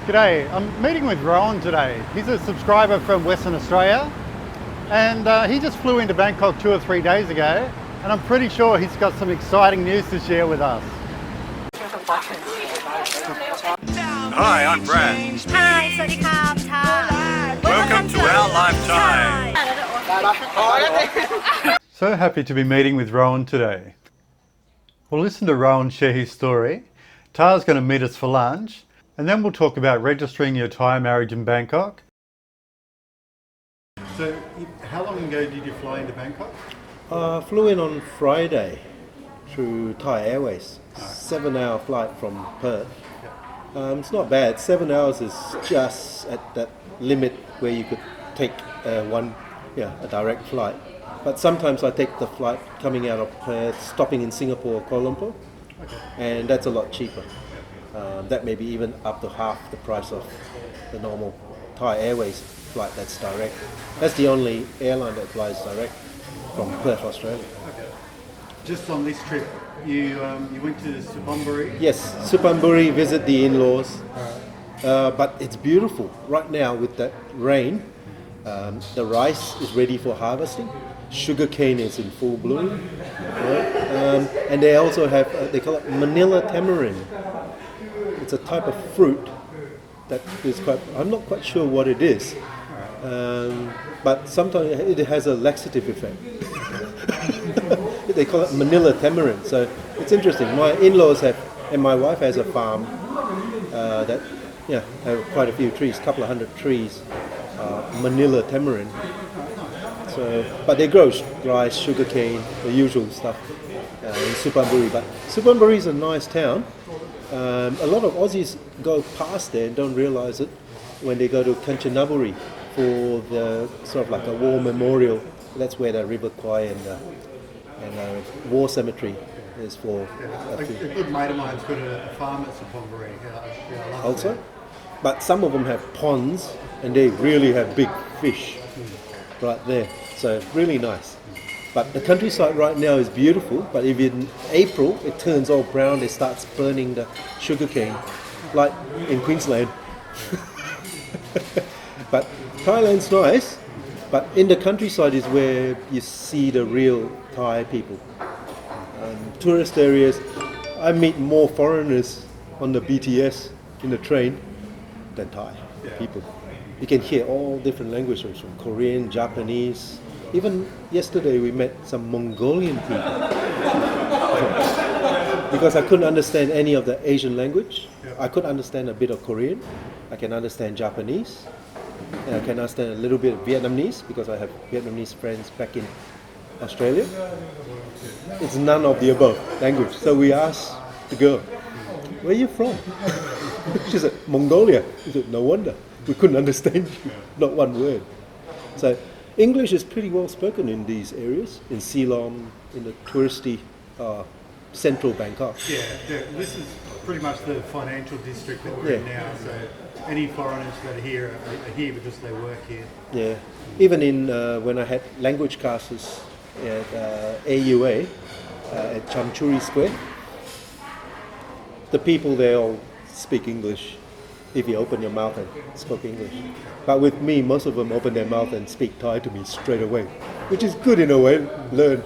G'day, I'm meeting with Rowan today. He's a subscriber from Western Australia and he just flew into Bangkok 2 or 3 days ago and I'm pretty sure he's got some exciting news to share with us. Hi, I'm Brad. Hi, สวัสดีครับ Thai. Welcome to our live Thai. So happy to be meeting with Rowan today. We'll listen to Rowan share his story. Tara's going to meet us for lunch and then we'll talk about registering your Thai marriage in Bangkok. So how long ago did you fly into Bangkok? Flew in on Friday through Thai Airways. 7-hour flight from Perth. It's not bad. 7 hours is just at that limit where you could take a direct flight. But sometimes I take the flight coming out of Perth, stopping in Singapore or Kuala Lumpur, and that's a lot cheaper. That may be even up to half the price of the normal Thai Airways flight that's direct. That's the only airline that flies direct from Perth, Australia. Okay. Just on this trip, you went to Suphanburi? Yes, Suphanburi, visit the inlaws. But it's beautiful. Right now with that rain, the rice is ready for harvesting. Sugarcane is in full bloom. Right? And they also have, they call it Manila tamarind. It's a type of fruit that is quite, I'm not quite sure what it is. But sometimes it has a laxative effect. They call it Manila tamarind. So it's interesting. My in-laws have, and my wife has a farm that have quite a few trees, couple of hundred trees, Manila tamarind. So, but they grow rice, sugarcane, the usual stuff in Suphanburi. But Suphanburi is a nice town. A lot of Aussies go past there and don't realise it when they go to Kanchanaburi for the sort of like a war memorial. That's where the River Kwai and war cemetery is for. A good mate of mine's got a farm at Suphanburi. Also, but some of them have ponds and they really have big fish right there. So really nice. But the countryside right now is beautiful, but if in April it turns all brown, it starts burning the sugarcane, like in Queensland. But Thailand's nice, but in the countryside is where you see the real Thai people. Tourist areas, I meet more foreigners on the BTS in the train than Thai people. You can hear all different languages from Korean, Japanese. Even yesterday we met some Mongolian people. Because I couldn't understand any of the Asian language. I could understand a bit of Korean. I can understand Japanese. And I can understand a little bit of Vietnamese because I have Vietnamese friends back in Australia. It's none of the above language. So we asked the girl, "Where are you from?" She said, "Mongolia." We said, "No wonder. We couldn't understand you. Not one word." So English is pretty well spoken in these areas, in Silom, in the touristy central Bangkok. Yeah, this is pretty much the financial district that we're in now, so any foreigners that are here because they work here. Yeah, even in when I had language classes at AUA at Chamchuri Square, the people there all speak English. If you open your mouth and speak English. But with me, most of them open their mouth and speak Thai to me straight away, which is good in a way, learn.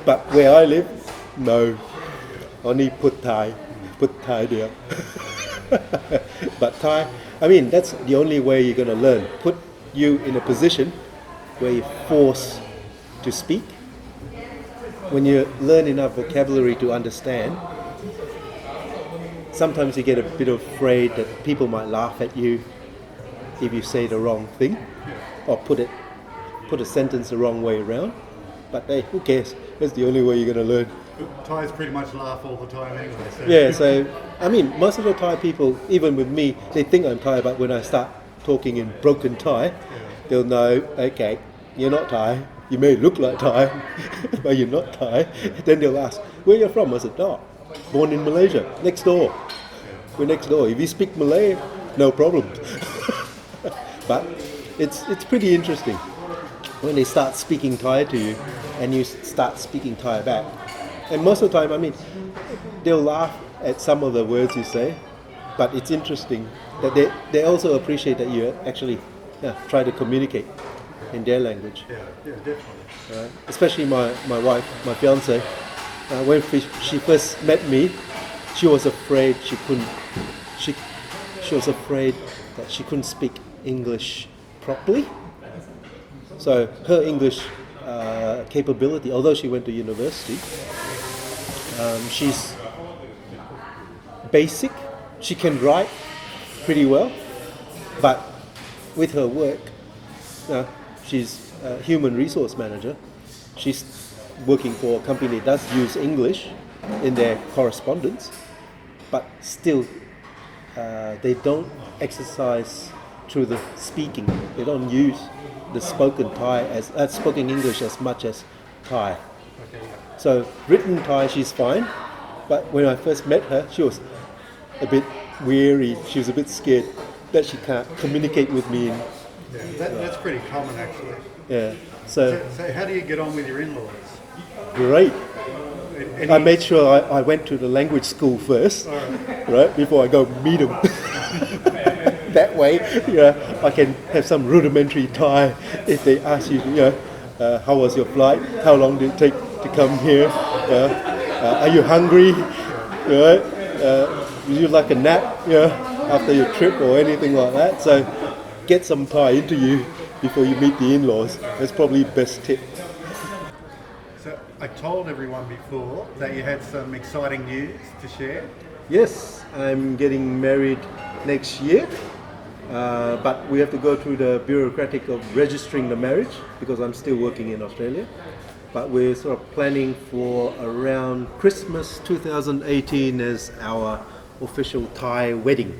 But where I live, no. Only put Thai there. But Thai, I mean, that's the only way you're going to learn. Put you in a position where you're forced to speak. When you learn enough vocabulary to understand, sometimes you get a bit afraid that people might laugh at you if you say the wrong thing or put a sentence the wrong way around. But hey, who cares? That's the only way you're going to learn. Thais pretty much laugh all the time anyway. So. Yeah, so I mean, most of the Thai people, even with me, they think I'm Thai, but when I start talking in broken Thai, they'll know, okay, you're not Thai. You may look like Thai, but you're not Thai. Then they'll ask, where are you from? I said, oh, born in Malaysia, next door. We're next door. If you speak Malay, no problem. But it's pretty interesting when they start speaking Thai to you and you start speaking Thai back. And most of the time, I mean, they'll laugh at some of the words you say, but it's interesting that they also appreciate that you actually try to communicate in their language. Yeah, definitely. Right? Especially my wife, my fiance, when she first met me, she was afraid she was afraid that she couldn't speak English properly. So her English capability, although she went to university, she's basic. She can write pretty well, but with her work, she's a human resource manager. She's working for a company that does use English in their correspondence, but still they don't exercise through the speaking. They don't use the spoken spoken English as much as Thai. Okay, yeah. So written Thai, she's fine, but when I first met her, she was a bit weary. She was a bit scared that she can't communicate with me. That's pretty common, actually. Yeah. So how do you get on with your in-laws? great. I made sure I went to the language school first, right, before I go meet them. That way, I can have some rudimentary Thai if they ask you, how was your flight? How long did it take to come here? Are you hungry? Right? Would you like a nap? After your trip or anything like that. So get some Thai into you before you meet the in-laws. That's probably the best tip. So I told everyone before that you had some exciting news to share. Yes, I'm getting married next year, but we have to go through the bureaucratic of registering the marriage because I'm still working in Australia. But we're sort of planning for around Christmas 2018 as our official Thai wedding.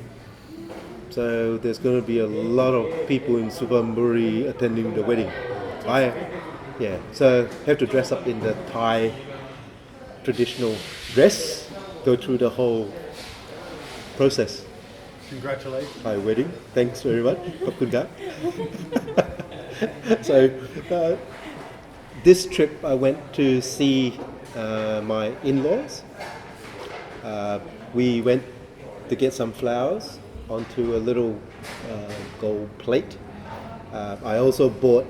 So there's going to be a lot of people in Suvarnabhumi attending the wedding. So have to dress up in the Thai traditional dress, go through the whole process. Congratulations. Thai wedding. Thanks very much. Khop kun kap. So this trip I went to see my in-laws. We went to get some flowers onto a little gold plate. I also bought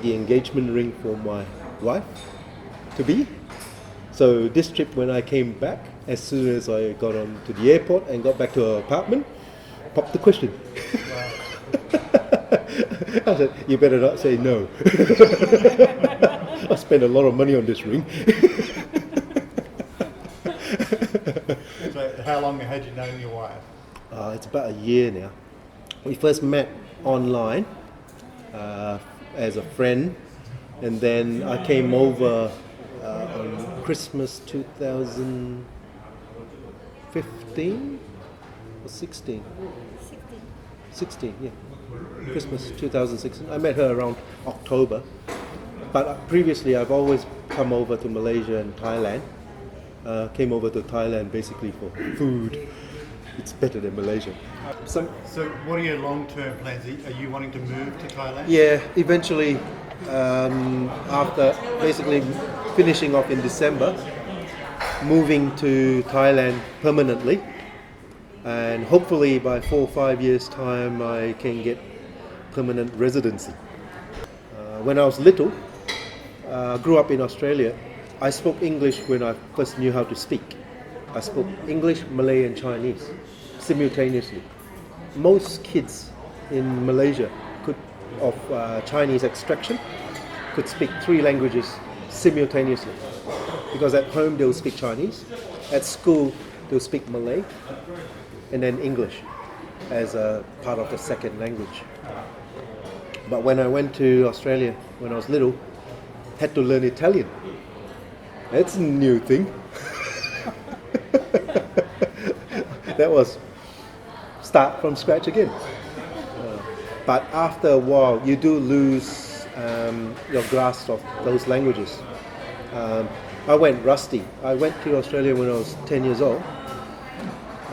the engagement ring for my wife to be. So this trip, when I came back, as soon as I got on to the airport and got back to our apartment, popped the question. I said, you better not say no. I spent a lot of money on this ring. So how long had you known your wife? It's about a year now. We first met online as a friend, and then I came over on Christmas 2015 or 16? 16, yeah. Christmas 2016. I met her around October. But previously I've always come over to Malaysia and Thailand. Came over to Thailand basically for food. It's better than Malaysia. So what are your long-term plans? Are you wanting to move to Thailand? Yeah, eventually after basically finishing off in December, moving to Thailand permanently, and hopefully by 4 or 5 years time I can get permanent residency. When I was little, grew up in Australia, I spoke English when I first knew how to speak. I spoke English, Malay and Chinese simultaneously. Most kids in Malaysia of Chinese extraction could speak 3 languages simultaneously. Because at home they'll speak Chinese, at school they'll speak Malay, and then English as a part of the second language. But when I went to Australia when I was little, had to learn Italian. That's a new thing. That was start from scratch again. But after a while, you do lose your grasp of those languages. I went rusty. I went to Australia when I was 10 years old.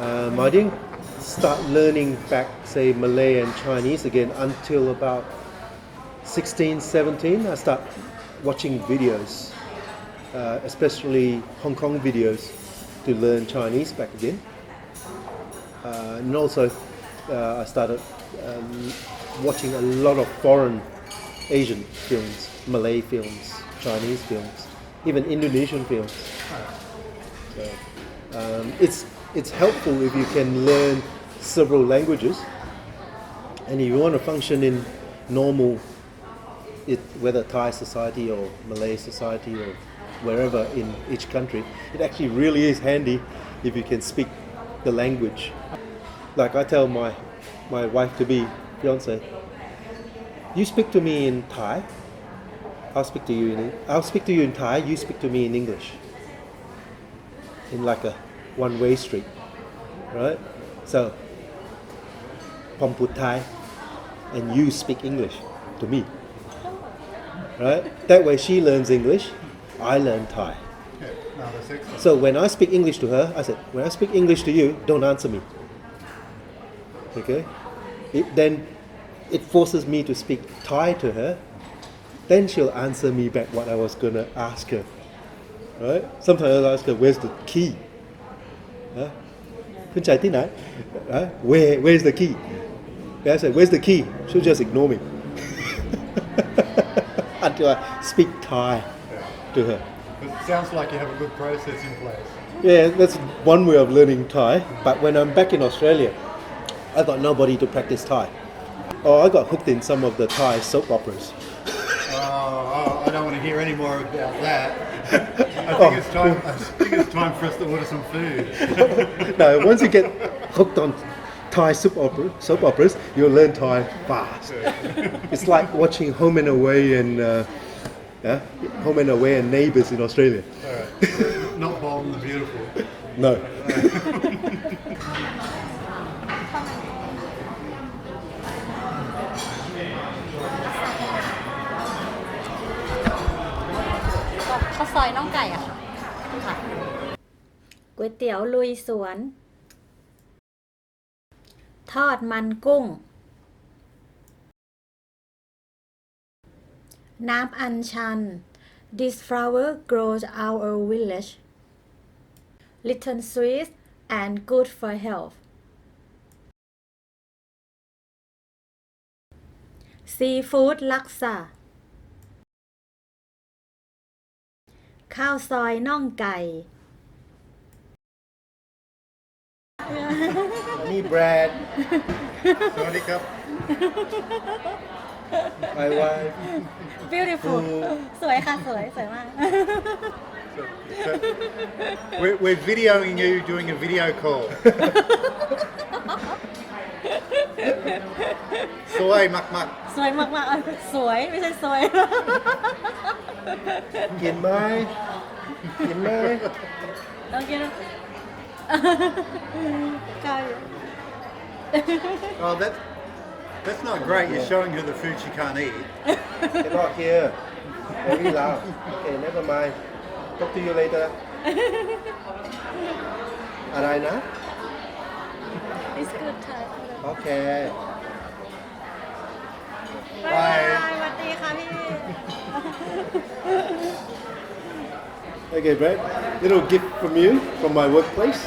I didn't start learning back, say, Malay and Chinese again until about 16, 17. I started watching videos, especially Hong Kong videos, to learn Chinese back again. And also I started watching a lot of foreign Asian films, Malay films, Chinese films, even Indonesian films. So it's helpful if you can learn several languages, and if you want to function in normal, whether Thai society or Malay society or wherever in each country, it actually really is handy if you can speak the language. Like I tell my wife to be fiance, you speak to me in Thai, I'll speak to you in Thai, you speak to me in English. In like a one-way street, right? So, Pom put Thai, and you speak English to me, right? That way she learns English, I learn Thai. Yeah, no, that's excellent. So when I speak English to her, I said, when I speak English to you, don't answer me. Okay? Then it forces me to speak Thai to her, then she'll answer me back what I was gonna ask her. Right? Sometimes I'll ask her, where's the key? Huh? Huh? Where's the key? I say, where's the key? She'll just ignore me. Until I speak Thai to her. But it sounds like you have a good process in place. Yeah, that's one way of learning Thai. But when I'm back in Australia, I got nobody to practice Thai. I got hooked in some of the Thai soap operas. I don't want to hear any more about that. I think it's time for us to order some food. No, once you get hooked on Thai soap operas, you'll learn Thai fast. It's like watching Home and Away and Home and Away and Neighbours in Australia. Not Bold and the Beautiful. No. ข้าวซอยน่องไก่อะค่ะค่ะก๋วยเตี๋ยวลุยสวน ทอดมันกุ้ง น้ำอัญชัน This flower grows our village little sweet and good for health Seafood ลักษาข้าวซอยน่องไก่ นี่Brad. สวัสดีครับ My wife. beautiful สวยค่ะสวยมาก We're videoing you doing a video call. สวยมาก สวยมากๆสวยไม่ใช่สวย กินไหมกินไหม ต้องกินไก่ ๆ Oh, that's not great. You're showing her the food she can't eat. Get out here. Very loud. Okay, never mind. Talk to you later. อะไรนะ It's good Thai โอเค บายสวัสดีค่ะพี่ Okay, Brad. Little gift from you from my workplace.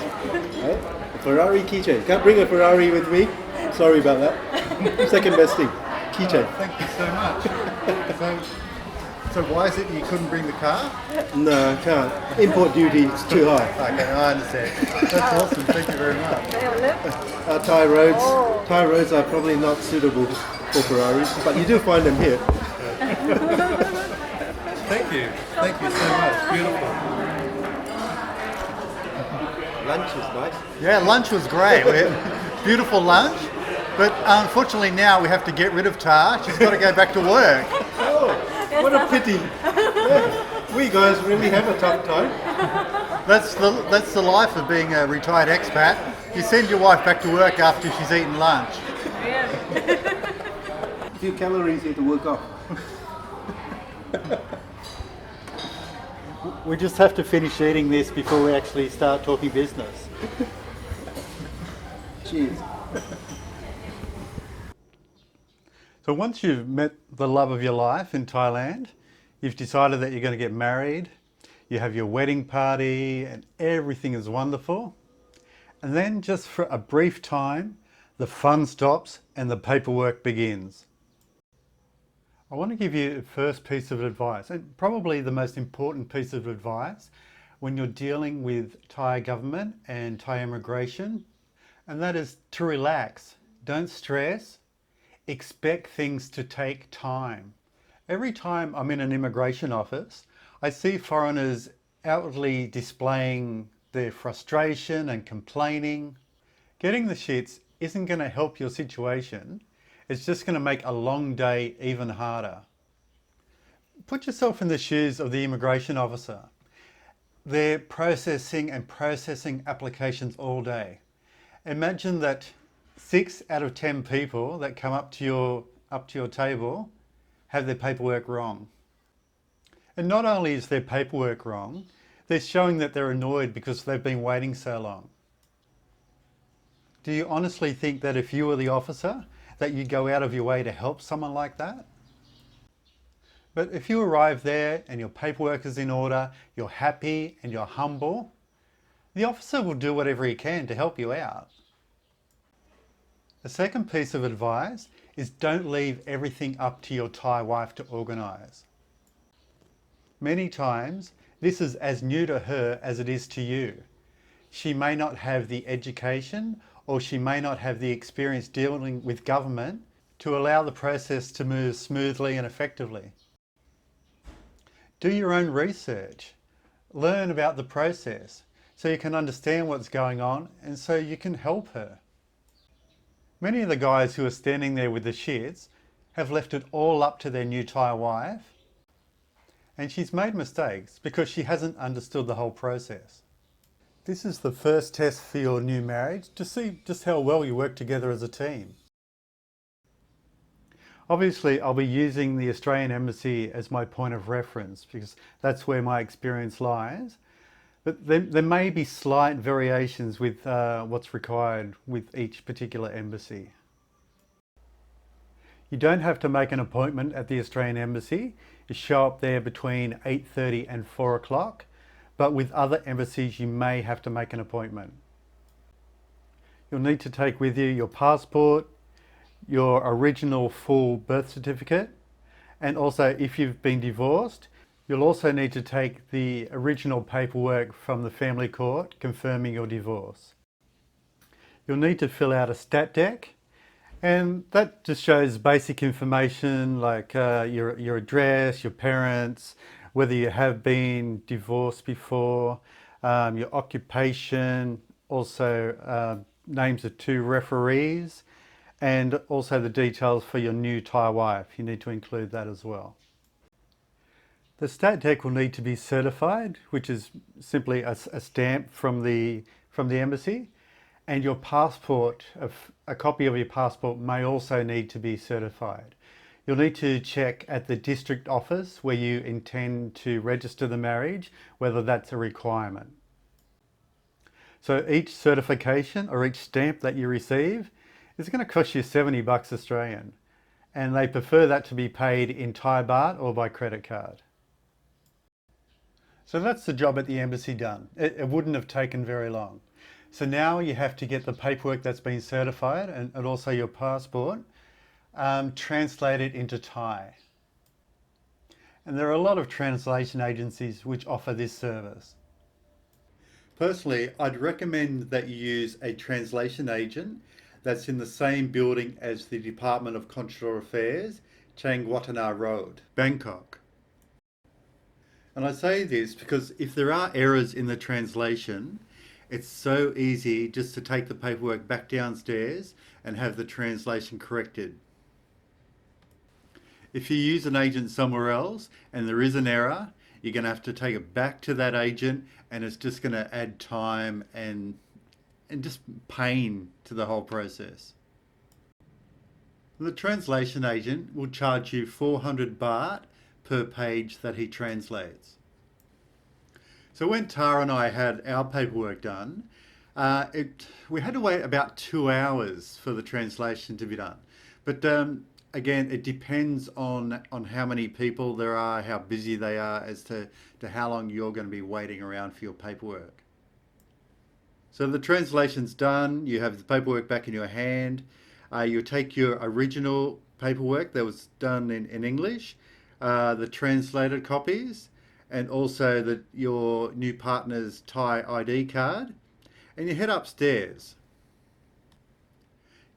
Right? A Ferrari keychain. Can't bring a Ferrari with me. Sorry about that. Second best thing. Keychain. Thank you so much. So why is it you couldn't bring the car? No, I can't. Import duty is too high. Okay, I understand. That's awesome. Thank you very much. Thai roads are probably not suitable for Ferraris, but you do find them here. Thank you. Thank you so much. Beautiful. Lunch is nice. Yeah, lunch was great. Beautiful lunch. But unfortunately now we have to get rid of Tar. She's got to go back to work. Oh, what a pity. Yeah. We guys really have a tough time. That's the life of being a retired expat. You send your wife back to work after she's eaten lunch. A few calories here to work off. We just have to finish eating this before we actually start talking business. Cheers. So once you've met the love of your life in Thailand, you've decided that you're going to get married, you have your wedding party and everything is wonderful. And then just for a brief time, the fun stops and the paperwork begins. I want to give you the first piece of advice, and probably the most important piece of advice when you're dealing with Thai government and Thai immigration, and that is to relax. Don't stress. Expect things to take time. Every time I'm in an immigration office, I see foreigners outwardly displaying their frustration and complaining. Getting the shits isn't going to help your situation. It's just going to make a long day even harder. Put yourself in the shoes of the immigration officer. They're processing applications all day. Imagine that 6 out of 10 people that come up to your table have their paperwork wrong. And not only is their paperwork wrong, they're showing that they're annoyed because they've been waiting so long. Do you honestly think that if you were the officer, that you'd go out of your way to help someone like that? But if you arrive there and your paperwork is in order, you're happy and you're humble, the officer will do whatever he can to help you out. The second piece of advice is don't leave everything up to your Thai wife to organise. Many times, this is as new to her as it is to you. She may not have the education or she may not have the experience dealing with government to allow the process to move smoothly and effectively. Do your own research. Learn about the process so you can understand what's going on and so you can help her. Many of the guys who are standing there with the shits have left it all up to their new Thai wife, and she's made mistakes because she hasn't understood the whole process. This is the first test for your new marriage to see just how well you work together as a team. Obviously, I'll be using the Australian Embassy as my point of reference because that's where my experience lies. But there may be slight variations with what's required with each particular embassy. You don't have to make an appointment at the Australian Embassy. You show up there between 8:30 and 4 o'clock, but with other embassies you may have to make an appointment. You'll need to take with you your passport, your original full birth certificate, and also if you've been divorced, you'll also need to take the original paperwork from the family court confirming your divorce. You'll need to fill out a stat dec, and that just shows basic information like your address, your parents, whether you have been divorced before, your occupation, also names of 2 referees, and also the details for your new Thai wife. You need to include that as well. The stat dec will need to be certified, which is simply a stamp from the embassy, and your passport, a copy of your passport may also need to be certified. You'll need to check at the district office where you intend to register the marriage, whether that's a requirement. So each certification or each stamp that you receive is going to cost you 70 bucks Australian, and they prefer that to be paid in Thai baht or by credit card. So that's the job at the embassy done. It wouldn't have taken very long. So now you have to get the paperwork that's been certified and also your passport translated into Thai. And there are a lot of translation agencies which offer this service. Personally, I'd recommend that you use a translation agent that's in the same building as the Department of Consular Affairs, Changwatana Road, Bangkok. And I say this because if there are errors in the translation, it's so easy just to take the paperwork back downstairs and have the translation corrected. If you use an agent somewhere else and there is an error, you're going to have to take it back to that agent, and it's just going to add time and just pain to the whole process. The translation agent will charge you 400 baht per page that he translates. So when Tara and I had our paperwork done, we had to wait about 2 hours for the translation to be done. But again, it depends on how many people there are, how busy they are, as to how long you're going to be waiting around for your paperwork. So the translation's done, you have the paperwork back in your hand, you take your original paperwork that was done in English, the translated copies, and also your new partner's Thai ID card, and you head upstairs.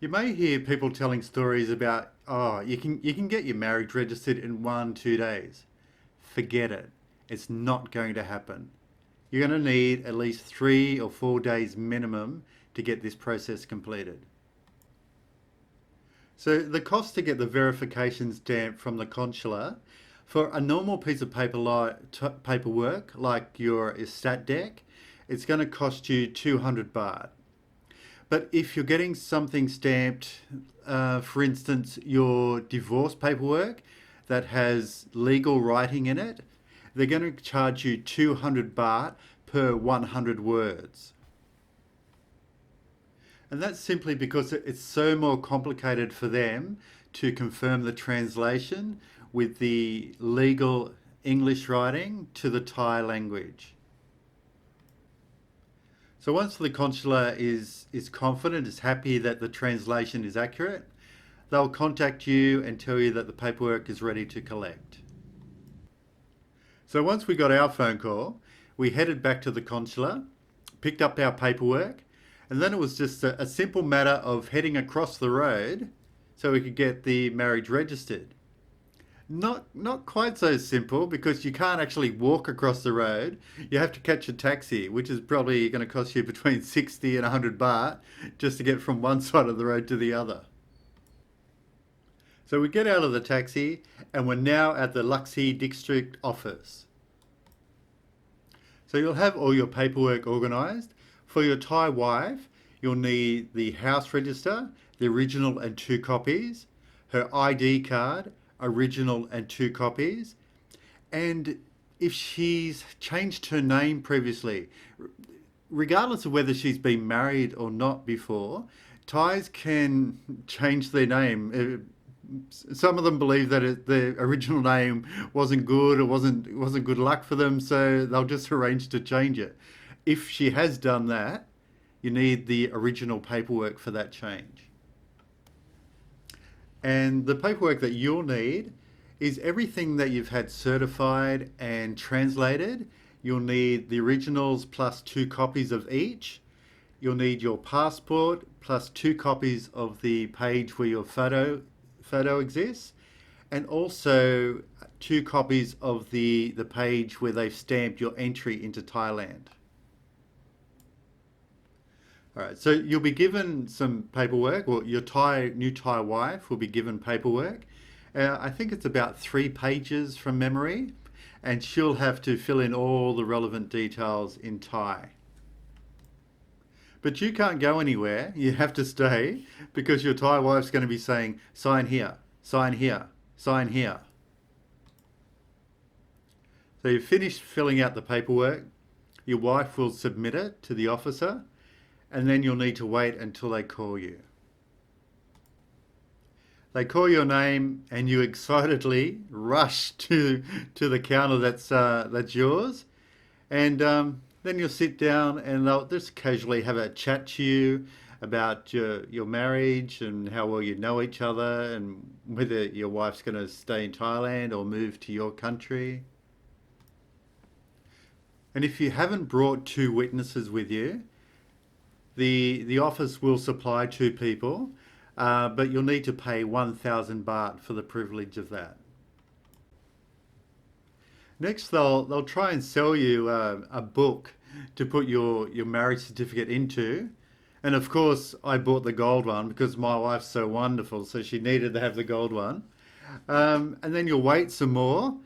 You may hear people telling stories about, oh, you can get your marriage registered in 1-2 days. Forget it. It's not going to happen. You're going to need at least 3 or 4 days minimum to get this process completed. So the cost to get the verification stamp from the consular for a normal piece of paperwork like your estate deck, it's going to cost you 200 baht. But if you're getting something stamped, for instance, your divorce paperwork that has legal writing in it, they're going to charge you 200 baht per 100 words. And that's simply because it's so more complicated for them to confirm the translation with the legal English writing to the Thai language. So once the consular is confident, is happy that the translation is accurate, they'll contact you and tell you that the paperwork is ready to collect. So once we got our phone call, we headed back to the consular, picked up our paperwork, and then it was just a simple matter of heading across the road so we could get the marriage registered. Not quite so simple, because you can't actually walk across the road. You have to catch a taxi, which is probably going to cost you between 60 and 100 baht just to get from one side of the road to the other. So we get out of the taxi and we're now at the Laksi district office. So you'll have all your paperwork organised. For your Thai wife, you'll need the house register, the original and 2 copies, her ID card, original and 2 copies, and if she's changed her name previously, regardless of whether she's been married or not before, Thais can change their name. Some of them believe that the original name wasn't good or wasn't good luck for them, so they'll just arrange to change it. If she has done that, you need the original paperwork for that change. And the paperwork that you'll need is everything that you've had certified and translated. You'll need the originals plus 2 copies of each. You'll need your passport plus 2 copies of the page where your photo exists, and also 2 copies of the page where they've stamped your entry into Thailand. All right, so you'll be given some paperwork, or your new Thai wife will be given paperwork. I think it's about 3 pages from memory, and she'll have to fill in all the relevant details in Thai. But you can't go anywhere, you have to stay, because your Thai wife's going to be saying, sign here, sign here, sign here. So you've finished filling out the paperwork, your wife will submit it to the officer, and then you'll need to wait until they call you. They call your name and you excitedly rush to the counter that's yours, and then you'll sit down and they'll just casually have a chat to you about your marriage and how well you know each other and whether your wife's going to stay in Thailand or move to your country. And if you haven't brought 2 witnesses with you, the office will supply 2 people, but you'll need to pay 1,000 baht for the privilege of that. Next, they'll try and sell you a book to put your marriage certificate into. And of course, I bought the gold one because my wife's so wonderful, so she needed to have the gold one. And then you'll wait some more,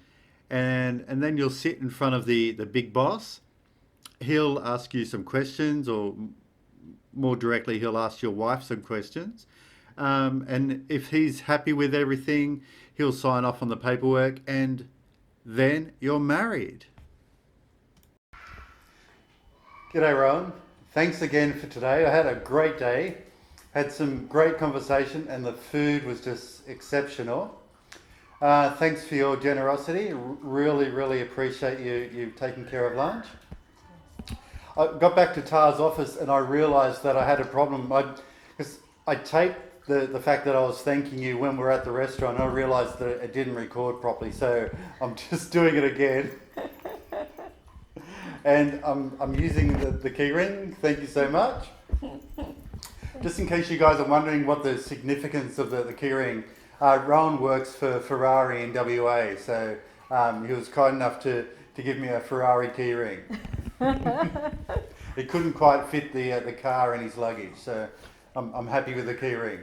and then you'll sit in front of the big boss. He'll ask you some questions, or more directly, he'll ask your wife some questions. And if he's happy with everything, he'll sign off on the paperwork, and then you're married. G'day, Rowan. Thanks again for today. I had a great day, had some great conversation, and the food was just exceptional. Thanks for your generosity. Really, really appreciate you taking care of lunch. I got back to Tar's office and I realised that I had a problem. Because I taped the fact that I was thanking you when we were at the restaurant. And I realised that it didn't record properly, so I'm just doing it again. And I'm using the key ring. Thank you so much. Just in case you guys are wondering what the significance of the key ring, Rowan works for Ferrari in WA, so he was kind enough to give me a Ferrari key ring. It couldn't quite fit the car in his luggage, so I'm happy with the key ring.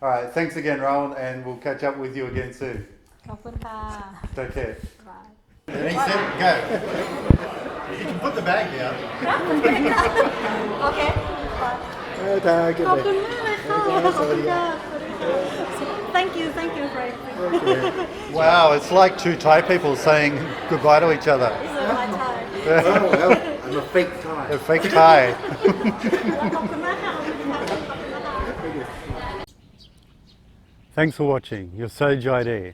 All right, thanks again, Rowan, and we'll catch up with you again soon. ขอบคุณค่ะ Take care. Bye. And he said, go. You can put the bag down. โอเค Good ขอบ day. คุณมากเลยค่ะขอบคุณค่ะ Thank you for everything. Wow, it's like two Thai people saying goodbye to each other. This is my time. Well, I'm a fake Thai. A fake Thai. ขอบคุณมากค่ะ Thanks for watching. You're so Jai.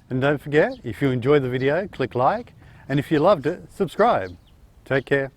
And don't forget, if you enjoyed the video, click like, and if you loved it, subscribe. Take care.